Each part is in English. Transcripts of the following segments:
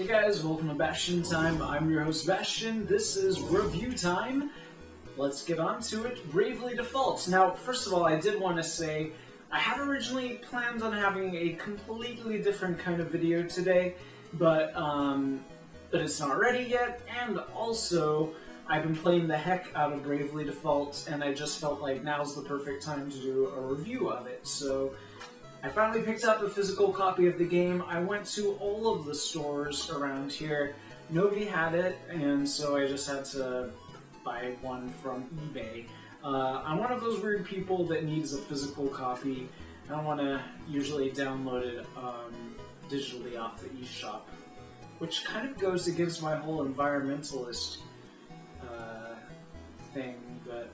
Hey guys, welcome to Bastion Time. I'm your host Bastion. This is Review Time. Let's get on to it. Bravely Default. Now, first of all, I did want to say I had originally planned on having a completely different kind of video today, but it's not ready yet. And also, I've been playing the heck out of Bravely Default, and I just felt like now's the perfect time to do a review of it. So I finally picked up a physical copy of the game. I went to all of the stores around here. Nobody had it, and so I just had to buy one from eBay. I'm one of those weird people that needs a physical copy. I don't want to usually download it digitally off the eShop, which kind of goes against my whole environmentalist thing, but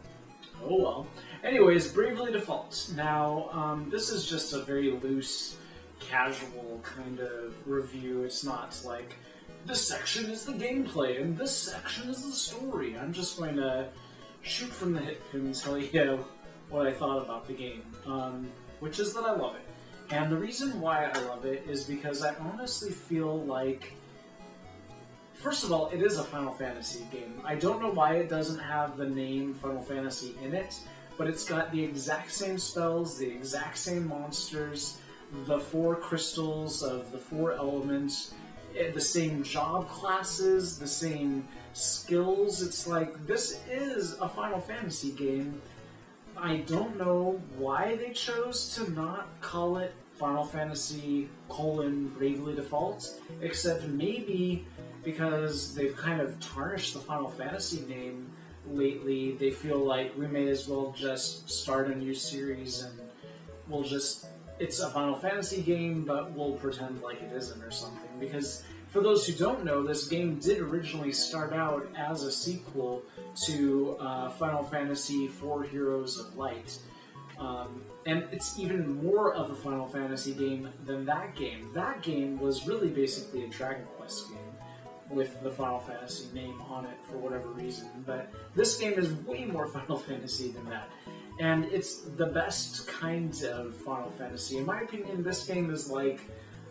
oh well. Anyways, Bravely Default. Now, this is just a very loose, casual kind of review. It's not like, this section is the gameplay, and this section is the story. I'm just going to shoot from the hip and tell you what I thought about the game, which is that I love it. And the reason why I love it is because I honestly feel like, first of all, it is a Final Fantasy game. I don't know why it doesn't have the name Final Fantasy in it, but it's got the exact same spells, the exact same monsters, the 4 crystals of the 4 elements, the same job classes, the same skills. It's like, this is a Final Fantasy game. I don't know why they chose to not call it Final Fantasy : Bravely Default, except maybe because they've kind of tarnished the Final Fantasy name lately. They feel like we may as well just start a new series and we'll just, it's a Final Fantasy game, but we'll pretend like it isn't or something. Because for those who don't know, this game did originally start out as a sequel to Final Fantasy IV Heroes of Light. And it's even more of a Final Fantasy game than that game. That game was really basically a Dragon Quest game with the Final Fantasy name on it for whatever reason, but this game is way more Final Fantasy than that. And it's the best kind of Final Fantasy. In my opinion, this game is like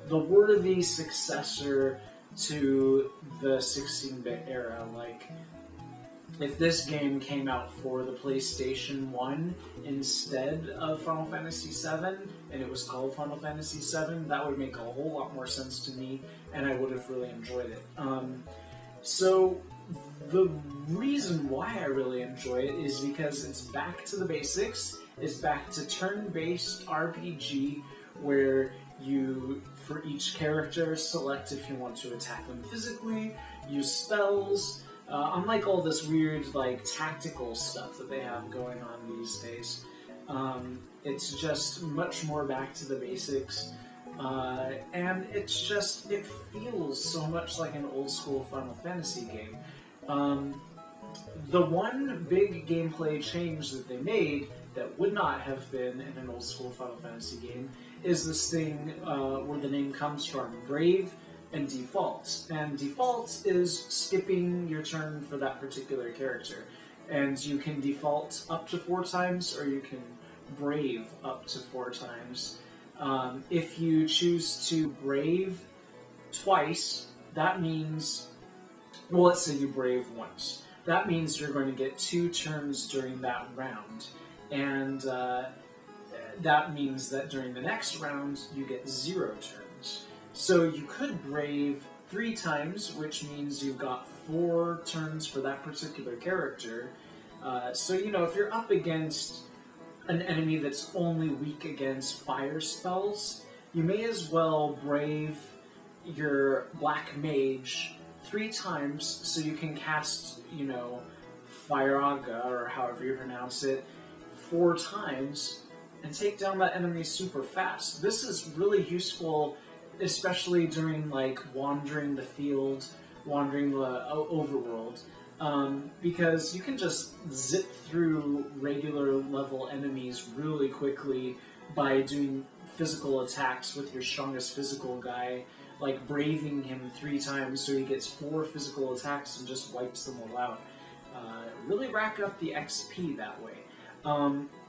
the worthy successor to the 16-bit era. Like, if this game came out for the PlayStation 1 instead of Final Fantasy VII, and it was called Final Fantasy VII, that would make a whole lot more sense to me, and I would have really enjoyed it. So, the reason why I really enjoy it is because it's back to the basics. It's back to turn-based RPG, where you, for each character, select if you want to attack them physically, use spells, unlike all this weird, like, tactical stuff that they have going on these days. It's just much more back to the basics, and it's just, it feels so much like an old-school Final Fantasy game. The one big gameplay change that they made that would not have been in an old-school Final Fantasy game is this thing where the name comes from, Brave and Default. And Default is skipping your turn for that particular character. And you can default up to 4 times, or you can Brave up to 4 times. If you choose to Brave twice, that means, well, let's say you Brave once. That means you're going to get 2 turns during that round. And that means that during the next round, you get 0 turns. So you could Brave 3 times, which means you've got 4 turns for that particular character. So, you know, if you're up against an enemy that's only weak against fire spells, you may as well Brave your Black Mage 3 times so you can cast, you know, Firaga, or however you pronounce it, 4 times and take down that enemy super fast. This is really useful, especially during, like, wandering the field, wandering the overworld, because you can just zip through regular level enemies really quickly by doing physical attacks with your strongest physical guy, like braving him 3 times so he gets 4 physical attacks and just wipes them all out. Really rack up the XP that way.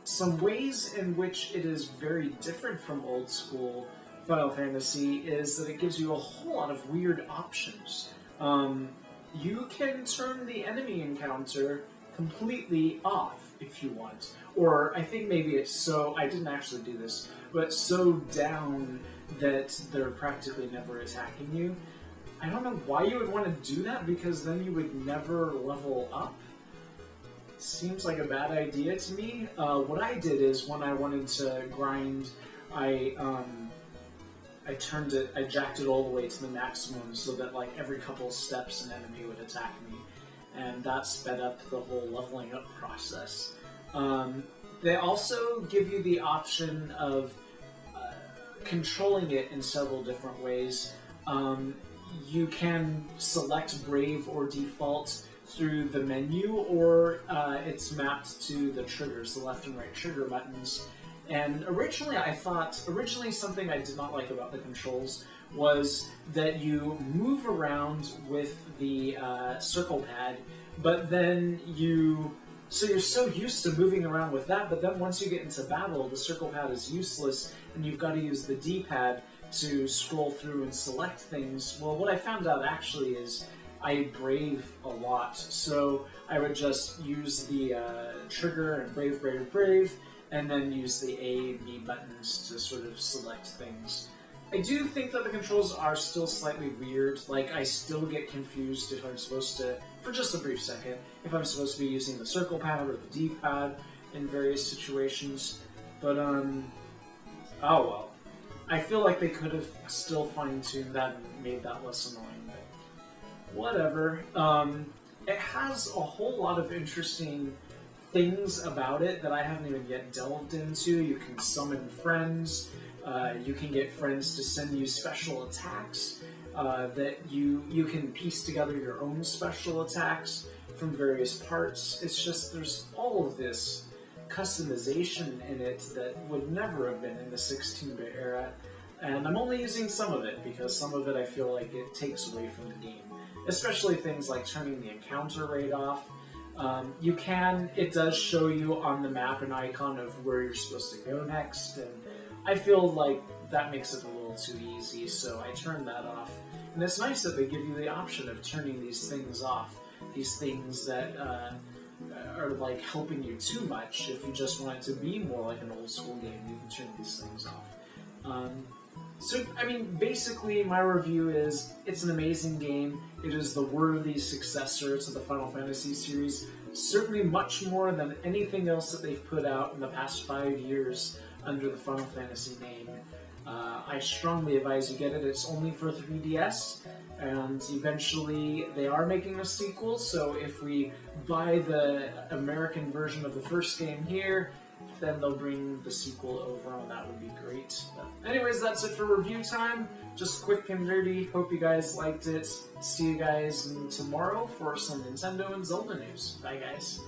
Some ways in which it is very different from old school Final Fantasy is that it gives you a whole lot of weird options. You can turn the enemy encounter completely off if you want. Or I think maybe it's so, I didn't actually do this, but so down that they're practically never attacking you. I don't know why you would want to do that, because then you would never level up. Seems like a bad idea to me. What I did is, when I wanted to grind, I jacked it all the way to the maximum so that like every couple of steps an enemy would attack me, and that sped up the whole leveling up process. They also give you the option of controlling it in several different ways. You can select Brave or Default through the menu, or it's mapped to the triggers, the left and right trigger buttons. And originally something I did not like about the controls was that you move around with the circle pad, but then you're so used to moving around with that, but then once you get into battle, the circle pad is useless, and you've got to use the D-pad to scroll through and select things. Well, what I found out actually is I brave a lot, so I would just use the trigger and brave, and then use the A and B buttons to sort of select things. I do think that the controls are still slightly weird. Like, I still get confused if I'm supposed to, for just a brief second, if I'm supposed to be using the circle pad or the D-pad in various situations. But, oh well. I feel like they could have still fine-tuned that and made that less annoying, but whatever. It has a whole lot of interesting things about it that I haven't even yet delved into. You can summon friends, you can get friends to send you special attacks, that you can piece together your own special attacks from various parts. It's just, there's all of this customization in it that would never have been in the 16-bit era, and I'm only using some of it because some of it I feel like it takes away from the game, especially things like turning the encounter rate off. It does show you on the map an icon of where you're supposed to go next, and I feel like that makes it a little too easy, so I turned that off. And it's nice that they give you the option of turning these things off, these things that are like helping you too much. If you just want it to be more like an old school game, you can turn these things off. So, I mean, basically my review is, it's an amazing game. It is the worthy successor to the Final Fantasy series, certainly much more than anything else that they've put out in the past 5 years under the Final Fantasy name. I strongly advise you get it. It's only for 3DS, and eventually they are making a sequel, so if we buy the American version of the first game here, then they'll bring the sequel over, and that would be great. But anyways, that's it for review time. Just quick and dirty. Hope you guys liked it. See you guys tomorrow for some Nintendo and Zelda news. Bye, guys.